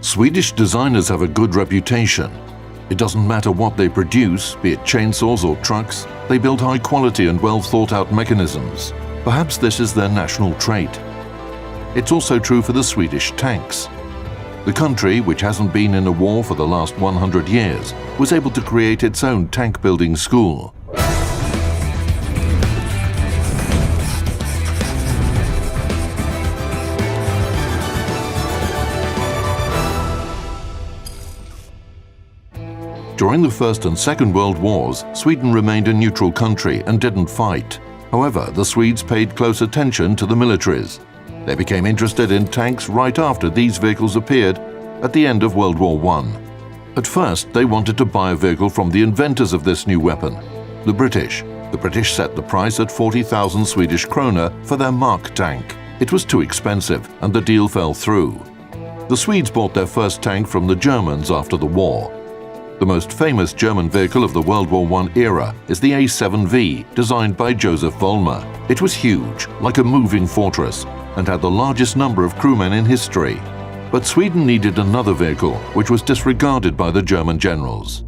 Swedish designers have a good reputation. It doesn't matter what they produce, be it chainsaws or trucks, they build high quality and well thought out mechanisms. Perhaps this is their national trait. It's also true for the Swedish tanks. The country, which hasn't been in a war for the last 100 years, was able to create its own tank building school. During the First and Second World Wars, Sweden remained a neutral country and didn't fight. However, the Swedes paid close attention to the militaries. They became interested in tanks right after these vehicles appeared at the end of World War I. At first, they wanted to buy a vehicle from the inventors of this new weapon, the British. The British set the price at 40,000 Swedish krona for their Mark tank. It was too expensive, and the deal fell through. The Swedes bought their first tank from the Germans after the war. The most famous German vehicle of the World War I era is the A7V, designed by Joseph Vollmer. It was huge, like a moving fortress, and had the largest number of crewmen in history. But Sweden needed another vehicle, which was disregarded by the German generals.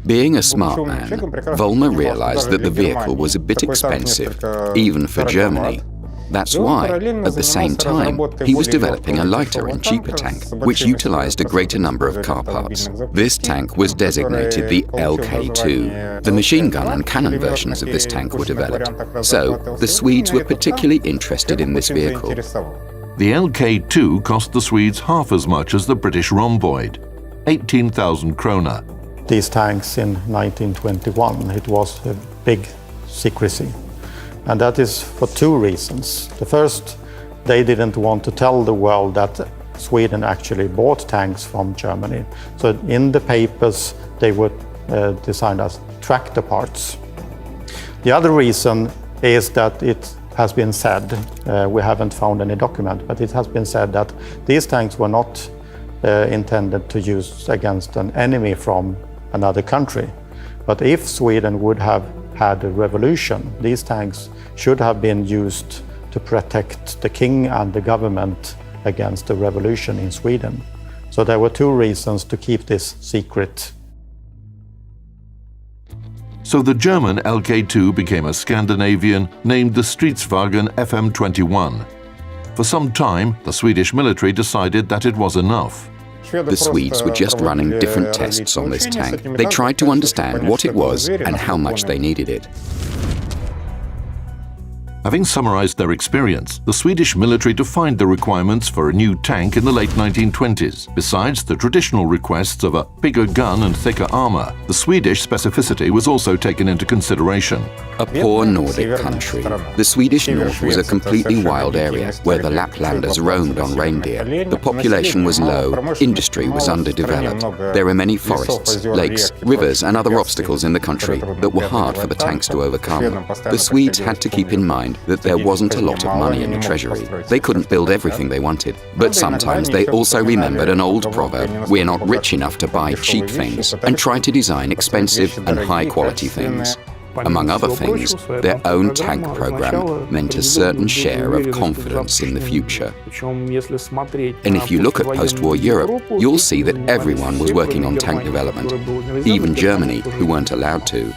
Being a smart man, Vollmer realized that the vehicle was a bit expensive, even for Germany. That's why, at the same time, he was developing a lighter and cheaper tank, which utilized a greater number of car parts. This tank was designated the LK2. The machine gun and cannon versions of this tank were developed, so the Swedes were particularly interested in this vehicle. The LK2 cost the Swedes half as much as the British rhomboid, 18,000 krona. These tanks in 1921, it was a big secrecy. And that is for two reasons. The first, they didn't want to tell the world that Sweden actually bought tanks from Germany. So in the papers, they were designed as tractor parts. The other reason is that it has been said, we haven't found any document, but it has been said that these tanks were not intended to use against an enemy from another country. But if Sweden would have had a revolution, these tanks should have been used to protect the king and the government against the revolution in Sweden. So there were two reasons to keep this secret. So the German LK2 became a Scandinavian named the Stridsvagn FM21. For some time, the Swedish military decided that it was enough. The Swedes were just running different tests on this tank. They tried to understand what it was and how much they needed it. Having summarized their experience, the Swedish military defined the requirements for a new tank in the late 1920s. Besides the traditional requests of a bigger gun and thicker armor, the Swedish specificity was also taken into consideration. A poor Nordic country, the Swedish north was a completely wild area where the Laplanders roamed on reindeer. The population was low, industry was underdeveloped. There were many forests, lakes, rivers and other obstacles in the country that were hard for the tanks to overcome. The Swedes had to keep in mind that there wasn't a lot of money in the treasury. They couldn't build everything they wanted. But sometimes they also remembered an old proverb, we're not rich enough to buy cheap things, and tried to design expensive and high-quality things. Among other things, their own tank program meant a certain share of confidence in the future. And if you look at post-war Europe, you'll see that everyone was working on tank development, even Germany, who weren't allowed to.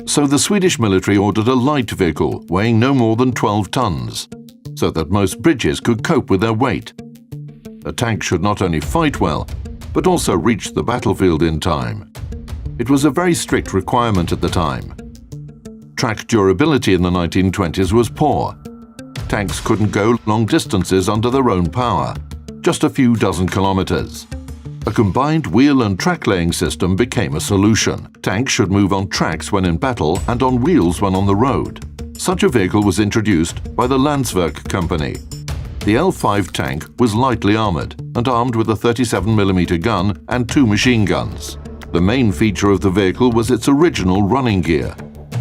So the Swedish military ordered a light vehicle weighing no more than 12 tons, so that most bridges could cope with their weight. A tank should not only fight well, but also reach the battlefield in time. It was a very strict requirement at the time. Track durability in the 1920s was poor. Tanks couldn't go long distances under their own power, just a few dozen kilometers. A combined wheel and track laying system became a solution. Tanks should move on tracks when in battle and on wheels when on the road. Such a vehicle was introduced by the Landsverk company. The L5 tank was lightly armored and armed with a 37mm gun and 2 machine guns. The main feature of the vehicle was its original running gear.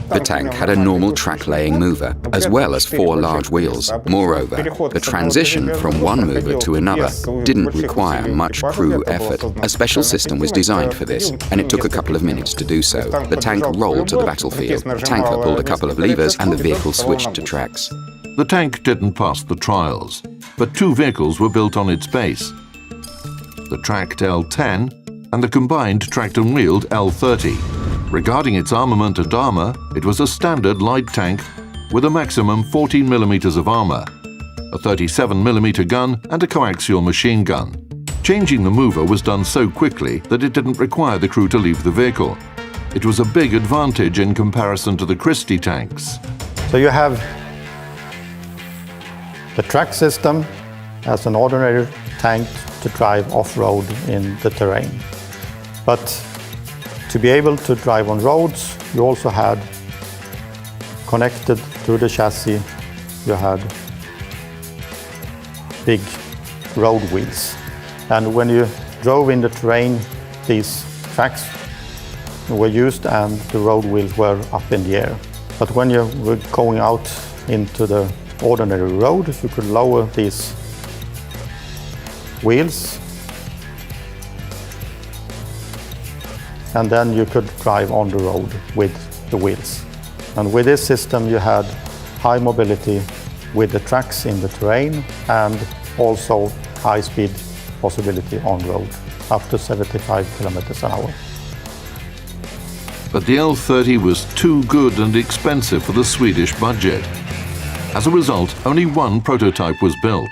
The tank had a normal track-laying mover, as well as 4 large wheels. Moreover, the transition from one mover to another didn't require much crew effort. A special system was designed for this, and it took a couple of minutes to do so. The tank rolled to the battlefield, the tanker pulled a couple of levers, and the vehicle switched to tracks. The tank didn't pass the trials. but two vehicles were built on its base: the tracked L10 and the combined tracked and wheeled L30. Regarding its armament and armour, it was a standard light tank with a maximum 14 mm of armour, a 37 mm gun and a coaxial machine gun. Changing the mover was done so quickly that it didn't require the crew to leave the vehicle. It was a big advantage in comparison to the Christie tanks. So you have the track system as an ordinary tank to drive off-road in the terrain. But to be able to drive on roads, you also had connected to the chassis, you had big road wheels. And when you drove in the terrain, these tracks were used and the road wheels were up in the air. But when you were going out into the ordinary road, you could lower these wheels and then you could drive on the road with the wheels. And with this system you had high mobility with the tracks in the terrain and also high speed possibility on road, up to 75 kilometers an hour. But the L30 was too good and expensive for the Swedish budget. As a result, only one prototype was built.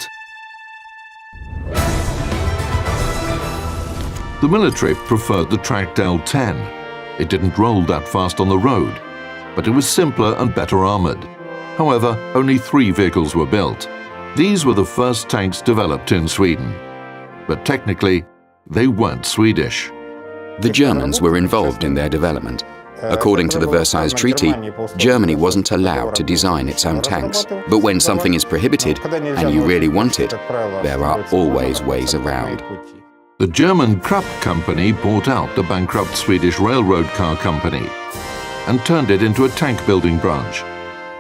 The military preferred the tracked L10. It didn't roll that fast on the road, but it was simpler and better armoured. However, only 3 vehicles were built. These were the first tanks developed in Sweden. But technically, they weren't Swedish. The Germans were involved in their development. According to the Versailles Treaty, Germany wasn't allowed to design its own tanks. But when something is prohibited and you really want it, there are always ways around. The German Krupp company bought out the bankrupt Swedish railroad car company and turned it into a tank building branch.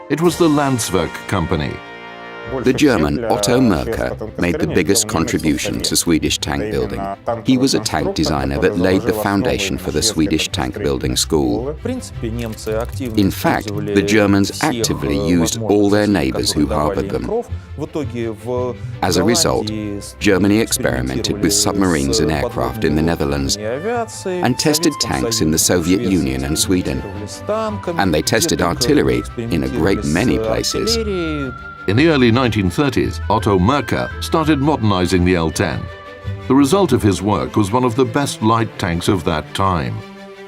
It was the Landsverk company. The German Otto Merker made the biggest contribution to Swedish tank building. He was a tank designer that laid the foundation for the Swedish tank building school. In fact, the Germans actively used all their neighbors who harbored them. As a result, Germany experimented with submarines and aircraft in the Netherlands and tested tanks in the Soviet Union and Sweden. And they tested artillery in a great many places. In the early 1930s, Otto Merker started modernizing the L10. The result of his work was one of the best light tanks of that time.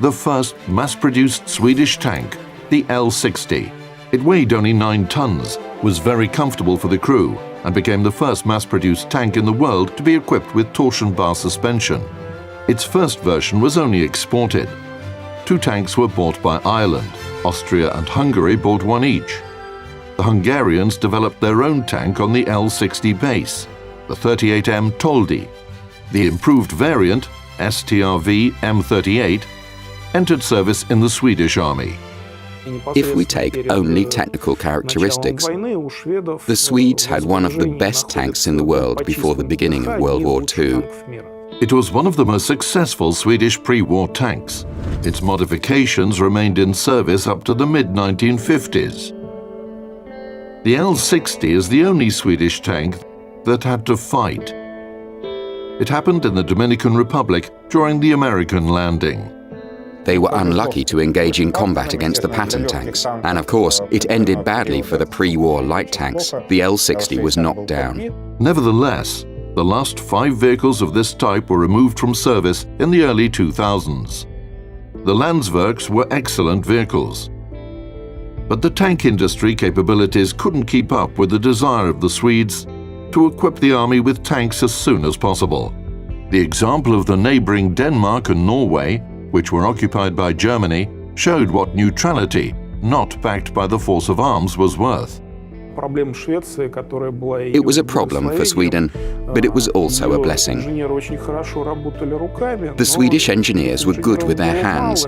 The first mass-produced Swedish tank, the L60. It weighed only 9 tons, was very comfortable for the crew, and became the first mass-produced tank in the world to be equipped with torsion bar suspension. Its first version was only exported. 2 tanks were bought by Ireland. Austria and Hungary bought 1 each. The Hungarians developed their own tank on the L60 base, the 38M Toldi. The improved variant, STRV M38, entered service in the Swedish Army. If we take only technical characteristics, the Swedes had one of the best tanks in the world before the beginning of World War II. It was one of the most successful Swedish pre-war tanks. Its modifications remained in service up to the mid-1950s. The L60 is the only Swedish tank that had to fight. It happened in the Dominican Republic during the American landing. They were unlucky to engage in combat against the Patton tanks, and of course, it ended badly for the pre-war light tanks. The L60 was knocked down. Nevertheless, the last 5 vehicles of this type were removed from service in the early 2000s. The Landsverks were excellent vehicles. But the tank industry capabilities couldn't keep up with the desire of the Swedes to equip the army with tanks as soon as possible. The example of the neighboring Denmark and Norway, which were occupied by Germany, showed what neutrality, not backed by the force of arms, was worth. It was a problem for Sweden, but it was also a blessing. The Swedish engineers were good with their hands,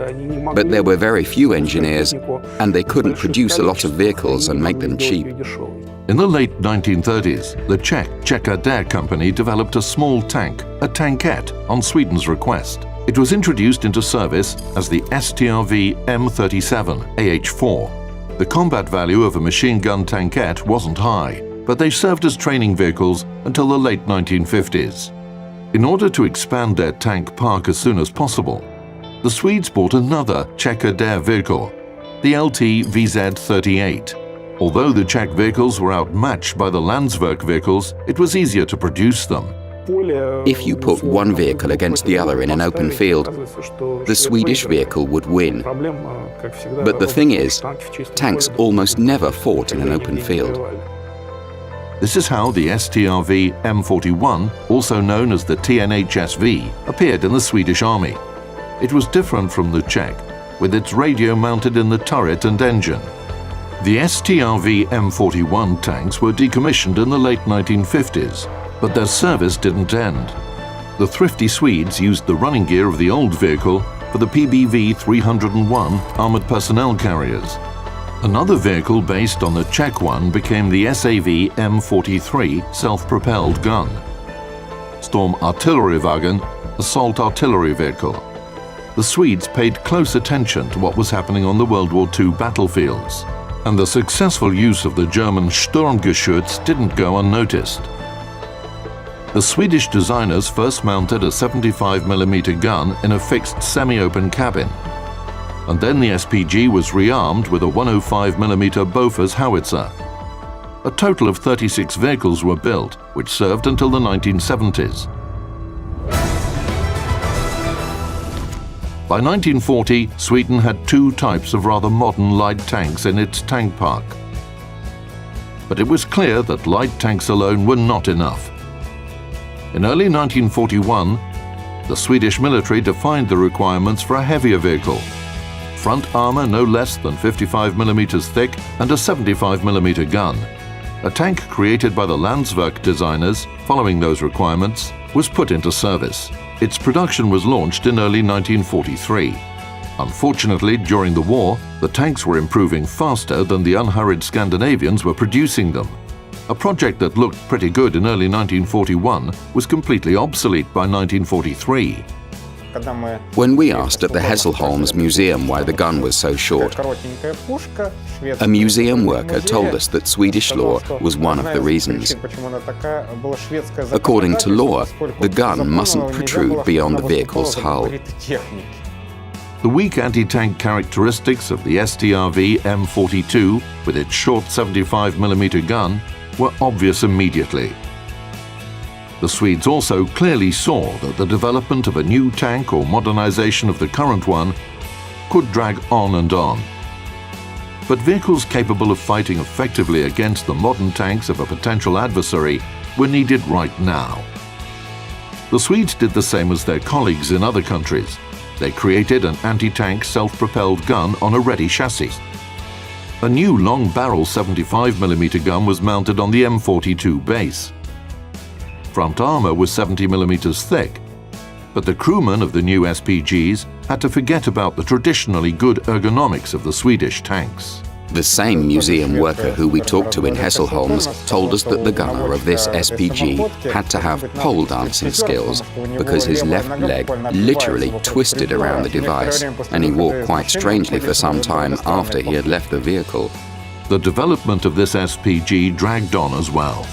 but there were very few engineers, and they couldn't produce a lot of vehicles and make them cheap. In the late 1930s, the Czech Czechadair company developed a small tank, a tankette, on Sweden's request. It was introduced into service as the STRV M37 AH4. The combat value of a machine gun tankette wasn't high, but they served as training vehicles until the late 1950s. In order to expand their tank park as soon as possible, the Swedes bought another checkered air vehicle, the LT VZ-38. Although the Czech vehicles were outmatched by the Landsverk vehicles, it was easier to produce them. If you put one vehicle against the other in an open field, the Swedish vehicle would win. But the thing is, tanks almost never fought in an open field. This is how the STRV M41, also known as the TNHSV, appeared in the Swedish army. It was different from the Czech, with its radio mounted in the turret and engine. The STRV M41 tanks were decommissioned in the late 1950s, but their service didn't end. The thrifty Swedes used the running gear of the old vehicle for the PBV 301 armored personnel carriers. Another vehicle based on the Czech one became the SAV M43 self-propelled gun. Storm Artilleriwagen, assault artillery vehicle. The Swedes paid close attention to what was happening on the World War II battlefields, and the successful use of the German Sturmgeschütz didn't go unnoticed. The Swedish designers first mounted a 75mm gun in a fixed semi-open cabin, and then the SPG was rearmed with a 105mm Bofors howitzer. A total of 36 vehicles were built, which served until the 1970s. By 1940, Sweden had two types of rather modern light tanks in its tank park. But it was clear that light tanks alone were not enough. In early 1941, the Swedish military defined the requirements for a heavier vehicle. Front armor no less than 55mm thick and a 75mm gun. A tank created by the Landsverk designers, following those requirements, was put into service. Its production was launched in early 1943. Unfortunately, during the war, the tanks were improving faster than the unhurried Scandinavians were producing them. A project that looked pretty good in early 1941 was completely obsolete by 1943. When we asked at the Hesselholms Museum why the gun was so short, a museum worker told us that Swedish law was one of the reasons. According to law, the gun mustn't protrude beyond the vehicle's hull. The weak anti-tank characteristics of the STRV M42 with its short 75mm gun were obvious immediately. The Swedes also clearly saw that the development of a new tank or modernization of the current one could drag on and on. But vehicles capable of fighting effectively against the modern tanks of a potential adversary were needed right now. The Swedes did the same as their colleagues in other countries. They created an anti-tank self-propelled gun on a ready chassis. A new long-barrel 75mm gun was mounted on the M42 base. Front armor was 70mm thick, but the crewmen of the new SPGs had to forget about the traditionally good ergonomics of the Swedish tanks. The same museum worker who we talked to in Hesselholms told us that the gunner of this SPG had to have pole dancing skills because his left leg literally twisted around the device and he walked quite strangely for some time after he had left the vehicle. The development of this SPG dragged on as well.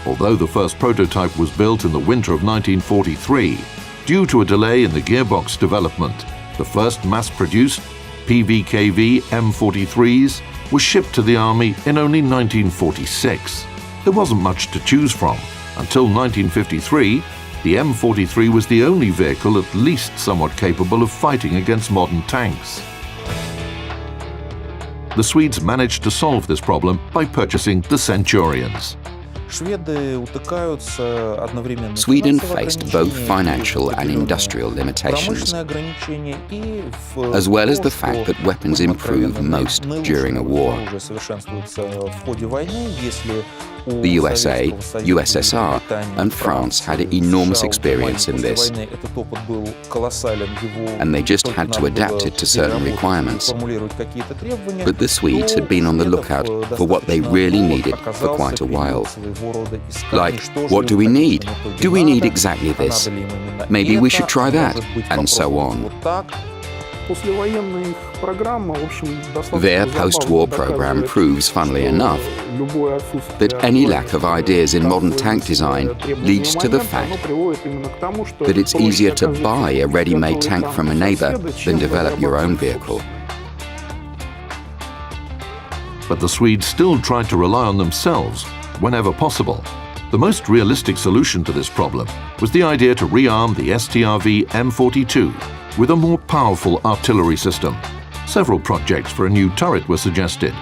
Although the first prototype was built in the winter of 1943, due to a delay in the gearbox development, the first mass-produced PVKV M43s was shipped to the Army in only 1946. There wasn't much to choose from. Until 1953, the M43 was the only vehicle at least somewhat capable of fighting against modern tanks. The Swedes managed to solve this problem by purchasing the Centurions. Sweden faced both financial and industrial limitations, as well as the fact that weapons improve most during a war. The USA, USSR, and France had enormous experience in this, and they just had to adapt it to certain requirements. But the Swedes had been on the lookout for what they really needed for quite a while. Like, what do we need? Do we need exactly this? Maybe we should try that, and so on. Their post-war program proves, funnily enough, that any lack of ideas in modern tank design leads to the fact that it's easier to buy a ready-made tank from a neighbor than develop your own vehicle. But the Swedes still tried to rely on themselves whenever possible. The most realistic solution to this problem was the idea to rearm the STRV M42 with a more powerful artillery system. Several projects for a new turret were suggested.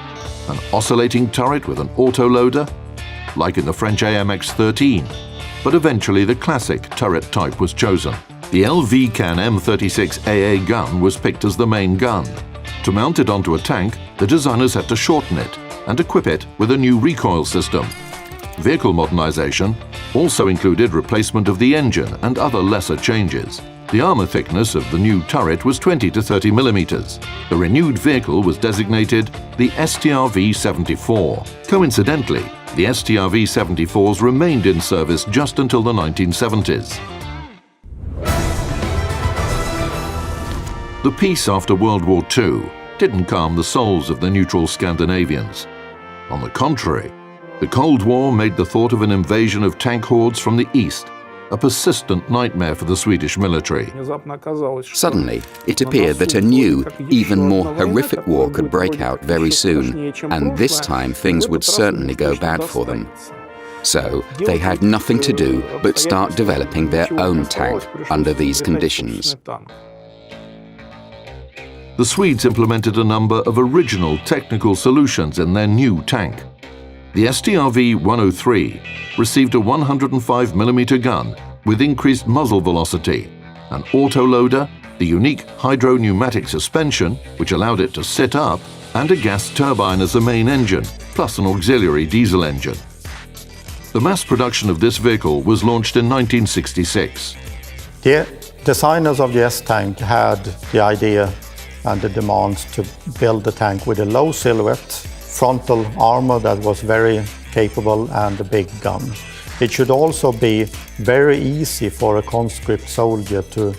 An oscillating turret with an autoloader, like in the French AMX-13, but eventually the classic turret type was chosen. The LV-Can M36AA gun was picked as the main gun. To mount it onto a tank, the designers had to shorten it and equip it with a new recoil system. Vehicle modernization also included replacement of the engine and other lesser changes. The armor thickness of the new turret was 20 to 30 millimeters. The renewed vehicle was designated the STRV-74. Coincidentally, the STRV-74s remained in service just until the 1970s. The peace after World War II didn't calm the souls of the neutral Scandinavians. On the contrary, the Cold War made the thought of an invasion of tank hordes from the east a persistent nightmare for the Swedish military. Suddenly, it appeared that a new, even more horrific war could break out very soon, and this time things would certainly go bad for them. So, they had nothing to do but start developing their own tank under these conditions. The Swedes implemented a number of original technical solutions in their new tank. The STRV-103 received a 105mm gun with increased muzzle velocity, an autoloader, the unique hydro-pneumatic suspension, which allowed it to sit up, and a gas turbine as the main engine, plus an auxiliary diesel engine. The mass production of this vehicle was launched in 1966. The designers of the S-Tank had the idea and the demands to build the tank with a low silhouette, frontal armor that was very capable, and a big gun. It should also be very easy for a conscript soldier to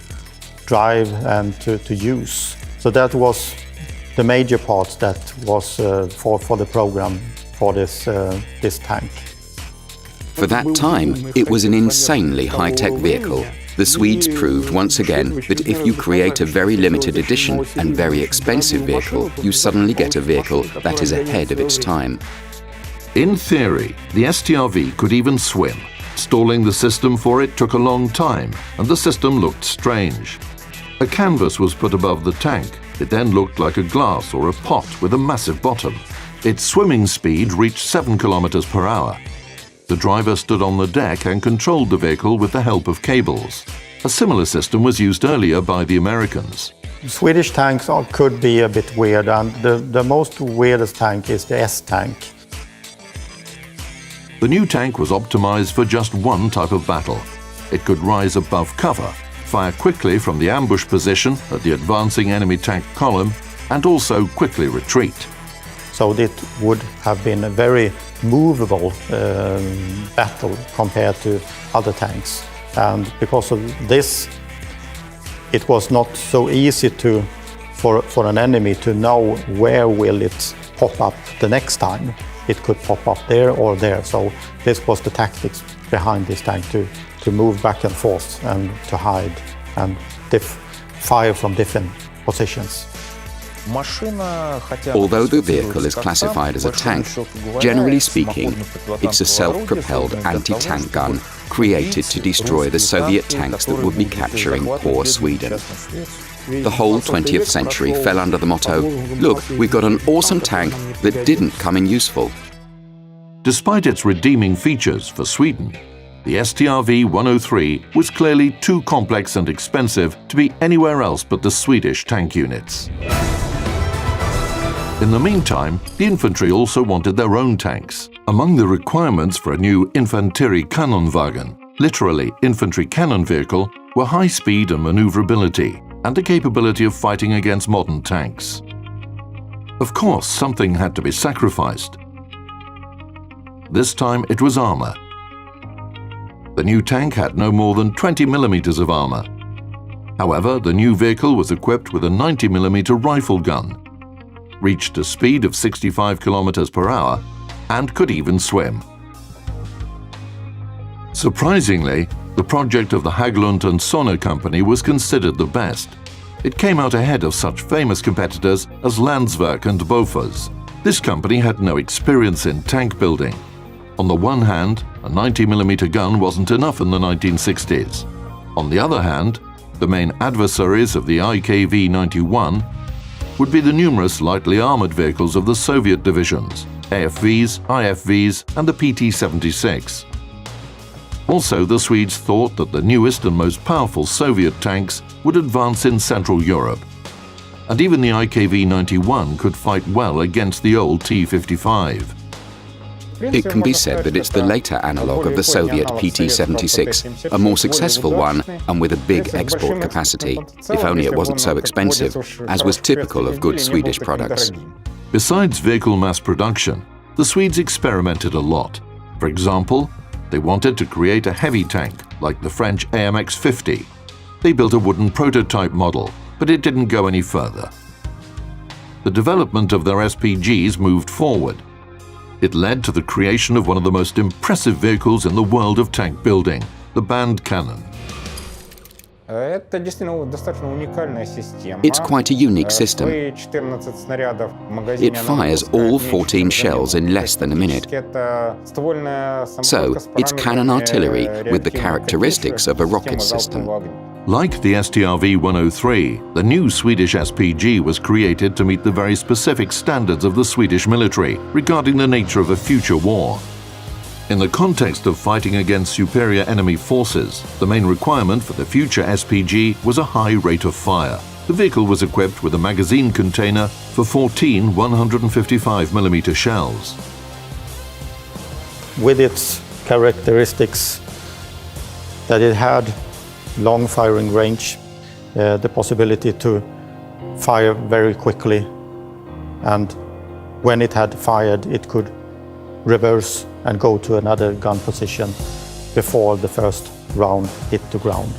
drive and to use. So that was the major part that was for the program for this tank. For that time, it was an insanely high-tech vehicle. The Swedes proved once again that if you create a very limited edition and very expensive vehicle, you suddenly get a vehicle that is ahead of its time. In theory, the STRV could even swim. Installing the system for it took a long time, and the system looked strange. A canvas was put above the tank. It then looked like a glass or a pot with a massive bottom. Its swimming speed reached 7 kilometers per hour. The driver stood on the deck and controlled the vehicle with the help of cables. A similar system was used earlier by the Americans. Swedish tanks could be a bit weird, and the most weirdest tank is the S-Tank. The new tank was optimized for just one type of battle. It could rise above cover, fire quickly from the ambush position at the advancing enemy tank column, and also quickly retreat. So it would have been a very movable battle compared to other tanks. And because of this, it was not so easy for an enemy to know where will it pop up the next time. It could pop up there or there. So this was the tactics behind this tank, to move back and forth and to hide and fire from different positions. Although the vehicle is classified as a tank, generally speaking, it's a self-propelled anti-tank gun created to destroy the Soviet tanks that would be capturing poor Sweden. The whole 20th century fell under the motto, look, we've got an awesome tank that didn't come in useful. Despite its redeeming features for Sweden, the STRV-103 was clearly too complex and expensive to be anywhere else but the Swedish tank units. In the meantime, the infantry also wanted their own tanks. Among the requirements for a new Infantry Kanonwagen, literally infantry cannon vehicle, were high speed and maneuverability, and the capability of fighting against modern tanks. Of course, something had to be sacrificed. This time it was armor. The new tank had no more than 20 millimeters of armor. However, the new vehicle was equipped with a 90mm rifle gun, reached a speed of 65 km per hour, and could even swim. Surprisingly, the project of the Haglund and Sonne company was considered the best. It came out ahead of such famous competitors as Landsverk and Bofors. This company had no experience in tank building. On the one hand, a 90mm gun wasn't enough in the 1960s. On the other hand, the main adversaries of the IKV-91 would be the numerous lightly armored vehicles of the Soviet divisions, AFVs, IFVs, and the PT-76. Also, the Swedes thought that the newest and most powerful Soviet tanks would advance in Central Europe. And even the IKV-91 could fight well against the old T-55. It can be said that it's the later analogue of the Soviet PT-76, a more successful one and with a big export capacity, if only it wasn't so expensive, as was typical of good Swedish products. Besides vehicle mass production, the Swedes experimented a lot. For example, they wanted to create a heavy tank like the French AMX-50. They built a wooden prototype model, but it didn't go any further. The development of their SPGs moved forward. It led to the creation of one of the most impressive vehicles in the world of tank building, the band cannon. It's quite a unique system. It fires all 14 shells in less than a minute. So, it's cannon artillery with the characteristics of a rocket system. Like the STRV-103, the new Swedish SPG was created to meet the very specific standards of the Swedish military regarding the nature of a future war. In the context of fighting against superior enemy forces, the main requirement for the future SPG was a high rate of fire. The vehicle was equipped with a magazine container for 14 155mm shells. With its characteristics that it had long firing range, the possibility to fire very quickly, and when it had fired it could reverse and go to another gun position before the first round hit the ground.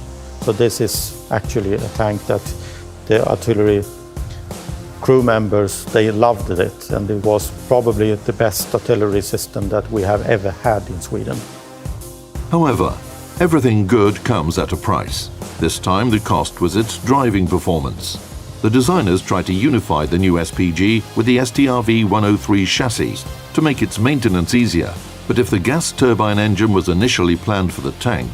So this is actually a tank that the artillery crew members, they loved it, and it was probably the best artillery system that we have ever had in Sweden. However, everything good comes at a price. This time the cost was its driving performance. The designers tried to unify the new SPG with the STRV-103 chassis to make its maintenance easier, but if the gas turbine engine was initially planned for the tank,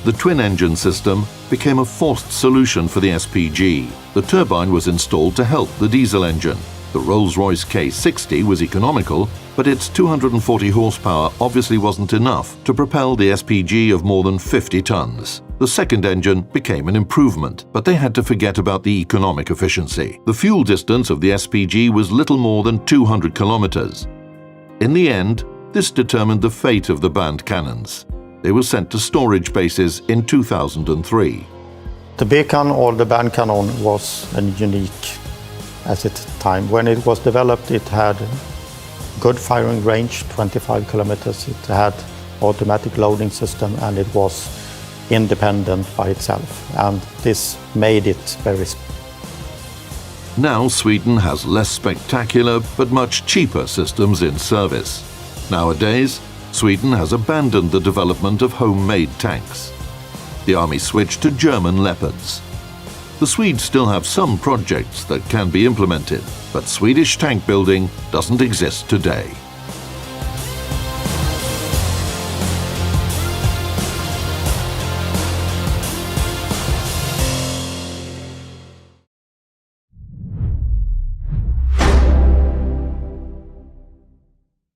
the twin-engine system became a forced solution for the SPG. The turbine was installed to help the diesel engine. The Rolls-Royce K60 was economical, but its 240 horsepower obviously wasn't enough to propel the SPG of more than 50 tons. The second engine became an improvement, but they had to forget about the economic efficiency. The fuel distance of the SPG was little more than 200 kilometers. In the end, this determined the fate of the band cannons. They were sent to storage bases in 2003. The B-can or the band cannon was unique at its time. When it was developed, it had good firing range, 25 kilometers. It had automatic loading system, and it was independent by itself. And this made it very Now Sweden has less spectacular but much cheaper systems in service. Nowadays, Sweden has abandoned the development of homemade tanks. The army switched to German Leopards. The Swedes still have some projects that can be implemented, but Swedish tank building doesn't exist today.